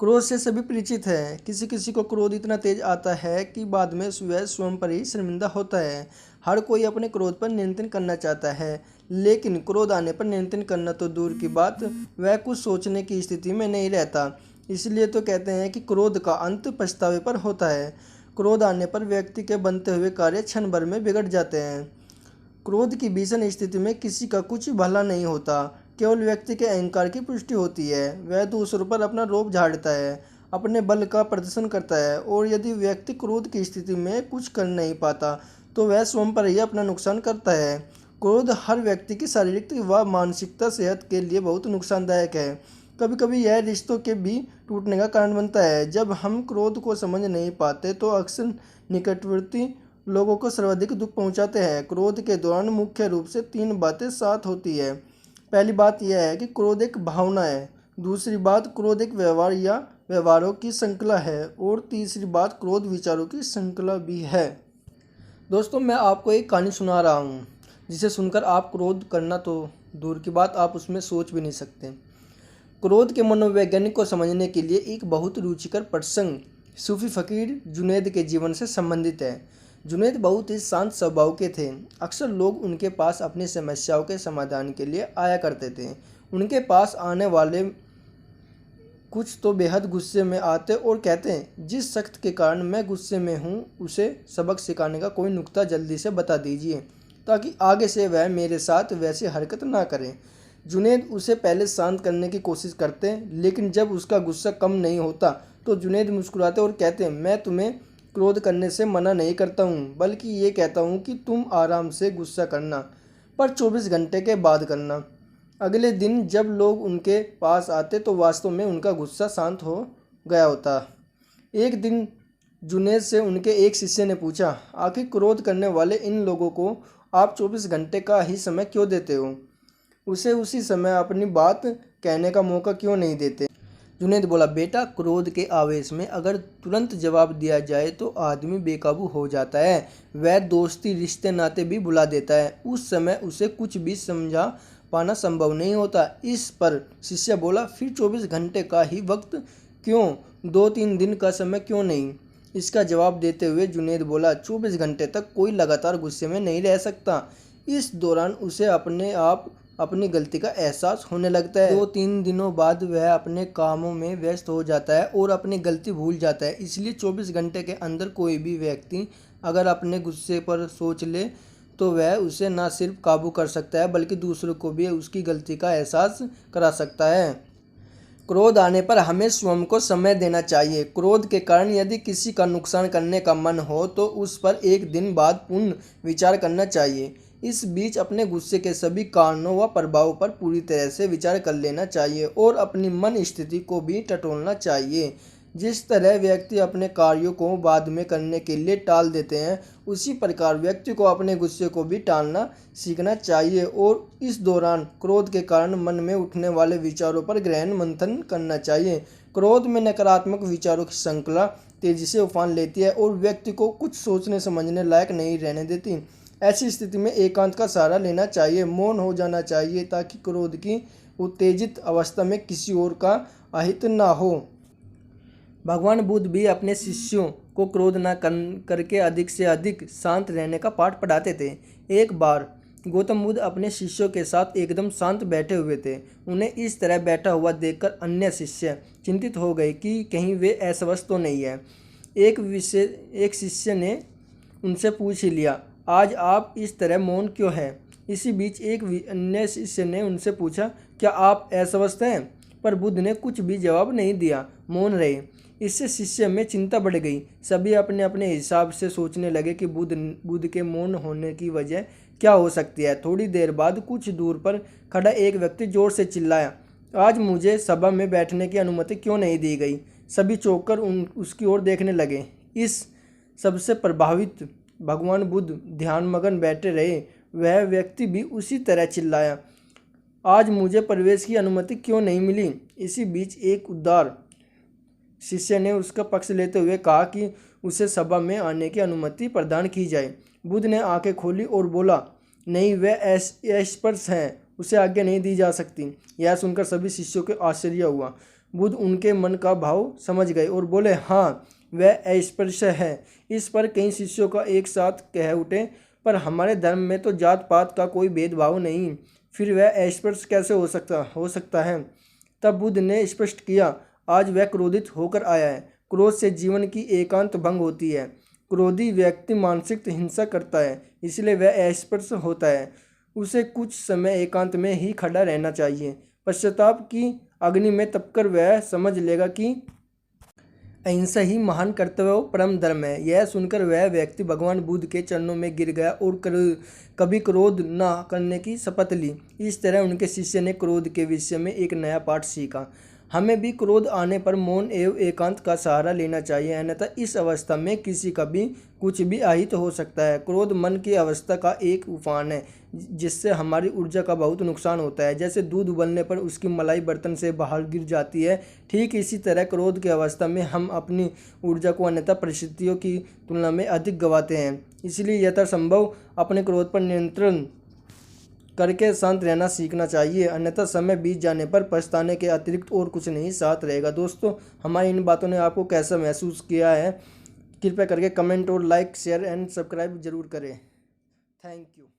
क्रोध से सभी परिचित हैं। किसी किसी को क्रोध इतना तेज आता है कि बाद में वह स्वयं पर ही शर्मिंदा होता है। हर कोई अपने क्रोध पर नियंत्रण करना चाहता है, लेकिन क्रोध आने पर नियंत्रण करना तो दूर की बात, वह कुछ सोचने की स्थिति में नहीं रहता। इसलिए तो कहते हैं कि क्रोध का अंत पछतावे पर होता है। क्रोध आने पर व्यक्ति के बनते हुए कार्य क्षण भर में बिगड़ जाते हैं। क्रोध की भीषण स्थिति में किसी का कुछ भला नहीं होता, केवल व्यक्ति के अहंकार की पुष्टि होती है। वह दूसरों पर अपना रोब झाड़ता है, अपने बल का प्रदर्शन करता है, और यदि व्यक्ति क्रोध की स्थिति में कुछ कर नहीं पाता तो वह स्वयं पर ही अपना नुकसान करता है। क्रोध हर व्यक्ति की शारीरिक व मानसिकता सेहत के लिए बहुत नुकसानदायक है। कभी कभी यह रिश्तों के भी टूटने का कारण बनता है। जब हम क्रोध को समझ नहीं पाते तो अक्सर निकटवर्ती लोगों को सर्वाधिक दुख पहुंचाते हैं। क्रोध के दौरान मुख्य रूप से 3 बातें साथ होती है। पहली बात यह है कि क्रोध एक भावना है। दूसरी बात, क्रोध एक व्यवहार या व्यवहारों की श्रृंखला है। और तीसरी बात, क्रोध विचारों की श्रृंखला भी है। दोस्तों, मैं आपको एक कहानी सुना रहा हूँ जिसे सुनकर आप क्रोध करना तो दूर की बात, आप उसमें सोच भी नहीं सकते। क्रोध के मनोवैज्ञानिक को समझने के लिए एक बहुत रुचिकर प्रसंग सूफी फकीर जुनैद के जीवन से संबंधित है। जुनैद बहुत ही शांत स्वभाव के थे। अक्सर लोग उनके पास अपनी समस्याओं के समाधान के लिए आया करते थे। उनके पास आने वाले कुछ तो बेहद गुस्से में आते और कहते, जिस शख्स के कारण मैं गुस्से में हूँ उसे सबक सिखाने का कोई नुक्ता जल्दी से बता दीजिए, ताकि आगे से वह मेरे साथ वैसी हरकत ना करे। जुनैद उसे पहले शांत करने की कोशिश करते, लेकिन जब उसका गुस्सा कम नहीं होता तो जुनैद मुस्कुराते और कहते, मैं तुम्हें क्रोध करने से मना नहीं करता हूँ, बल्कि ये कहता हूँ कि तुम आराम से गुस्सा करना, पर 24 घंटे के बाद करना। अगले दिन जब लोग उनके पास आते तो वास्तव में उनका गुस्सा शांत हो गया होता। एक दिन जुनैद से उनके एक शिष्य ने पूछा, आखिर क्रोध करने वाले इन लोगों को आप 24 घंटे का ही समय क्यों देते हो? उसे उसी समय अपनी बात कहने का मौका क्यों नहीं देते? जुनैद बोला, बेटा, क्रोध के आवेश में अगर तुरंत जवाब दिया जाए तो आदमी बेकाबू हो जाता है। वह दोस्ती, रिश्ते, नाते भी भुला देता है। उस समय उसे कुछ भी समझा पाना संभव नहीं होता। इस पर शिष्य बोला, फिर 24 घंटे का ही वक्त क्यों? 2-3 दिन का समय क्यों नहीं? इसका जवाब देते हुए जुनैद बोला, 24 घंटे तक कोई लगातार गुस्से में नहीं रह सकता। इस दौरान उसे अपने आप अपनी गलती का एहसास होने लगता है। 2-3 दिनों बाद वह अपने कामों में व्यस्त हो जाता है और अपनी गलती भूल जाता है। इसलिए 24 घंटे के अंदर कोई भी व्यक्ति अगर अपने गुस्से पर सोच ले तो वह उसे न सिर्फ काबू कर सकता है, बल्कि दूसरों को भी उसकी गलती का एहसास करा सकता है। क्रोध आने पर हमें स्वयं को समय देना चाहिए। क्रोध के कारण यदि किसी का नुकसान करने का मन हो तो उस पर एक दिन बाद पुनः विचार करना चाहिए। इस बीच अपने गुस्से के सभी कारणों व प्रभावों पर पूरी तरह से विचार कर लेना चाहिए और अपनी मन स्थिति को भी टटोलना चाहिए। जिस तरह व्यक्ति अपने कार्यों को बाद में करने के लिए टाल देते हैं, उसी प्रकार व्यक्ति को अपने गुस्से को भी टालना सीखना चाहिए और इस दौरान क्रोध के कारण मन में उठने वाले विचारों पर गहन मंथन करना चाहिए। क्रोध में नकारात्मक विचारों की श्रृंखला तेजी से उफान लेती है और व्यक्ति को कुछ सोचने समझने लायक नहीं रहने देती। ऐसी स्थिति में एकांत का सहारा लेना चाहिए, मौन हो जाना चाहिए, ताकि क्रोध की उत्तेजित अवस्था में किसी और का अहित ना हो। भगवान बुद्ध भी अपने शिष्यों को क्रोध न करके अधिक से अधिक शांत रहने का पाठ पढ़ाते थे। एक बार गौतम बुद्ध अपने शिष्यों के साथ एकदम शांत बैठे हुए थे। उन्हें इस तरह बैठा हुआ देखकर अन्य शिष्य चिंतित हो गए कि कहीं वे अस्वस्थ तो नहीं है। एक शिष्य ने उनसे पूछ लिया, आज आप इस तरह मौन क्यों हैं? इसी बीच एक अन्य शिष्य ने उनसे पूछा, क्या आप अस्वस्थ हैं? पर बुद्ध ने कुछ भी जवाब नहीं दिया, मौन रहे। इससे शिष्य में चिंता बढ़ गई। सभी अपने अपने हिसाब से सोचने लगे कि बुद्ध के मौन होने की वजह क्या हो सकती है। थोड़ी देर बाद कुछ दूर पर खड़ा एक व्यक्ति जोर से चिल्लाया, आज मुझे सभा में बैठने की अनुमति क्यों नहीं दी गई? सभी चौंक कर उसकी ओर देखने लगे। इस सबसे प्रभावित भगवान बुद्ध ध्यानमग्न बैठे रहे। वह व्यक्ति भी उसी तरह चिल्लाया, आज मुझे प्रवेश की अनुमति क्यों नहीं मिली? इसी बीच एक उदार शिष्य ने उसका पक्ष लेते हुए कहा कि उसे सभा में आने की अनुमति प्रदान की जाए। बुद्ध ने आंखें खोली और बोला, नहीं, वह अस्पर्श हैं, उसे आज्ञा नहीं दी जा सकती। यह सुनकर सभी शिष्यों को आश्चर्य हुआ। बुद्ध उनके मन का भाव समझ गए और बोले, हाँ वह अस्पृश्य है। इस पर कई शिष्यों का एक साथ कह उठे, पर हमारे धर्म में तो जात पात का कोई भेदभाव नहीं, फिर वह अस्पृश्य कैसे हो सकता है। तब बुद्ध ने स्पष्ट किया, आज वह क्रोधित होकर आया है। क्रोध से जीवन की एकांत भंग होती है। क्रोधी व्यक्ति मानसिक हिंसा करता है, इसलिए वह अस्पृश्य होता है। उसे कुछ समय एकांत में ही खड़ा रहना चाहिए। पश्चाताप की अग्नि में तपकर वह समझ लेगा कि अहिंसा ही महान कर्तव्य और परम धर्म है। यह सुनकर वह व्यक्ति भगवान बुद्ध के चरणों में गिर गया और कभी क्रोध न करने की शपथ ली। इस तरह उनके शिष्य ने क्रोध के विषय में एक नया पाठ सीखा। हमें भी क्रोध आने पर मौन एवं एकांत का सहारा लेना चाहिए, अन्यथा इस अवस्था में किसी का भी कुछ भी अहित हो सकता है। क्रोध मन की अवस्था का एक उफान है जिससे हमारी ऊर्जा का बहुत नुकसान होता है। जैसे दूध उबलने पर उसकी मलाई बर्तन से बाहर गिर जाती है, ठीक इसी तरह क्रोध की अवस्था में हम अपनी ऊर्जा को अन्यथा परिस्थितियों की तुलना में अधिक गंवाते हैं। इसलिए यथासंभव अपने क्रोध पर नियंत्रण करके शांत रहना सीखना चाहिए, अन्यथा समय बीत जाने पर पछताने के अतिरिक्त और कुछ नहीं साथ रहेगा। दोस्तों, हमारी इन बातों ने आपको कैसा महसूस किया है, कृपया करके कमेंट और लाइक शेयर एंड सब्सक्राइब जरूर करें। Thank you.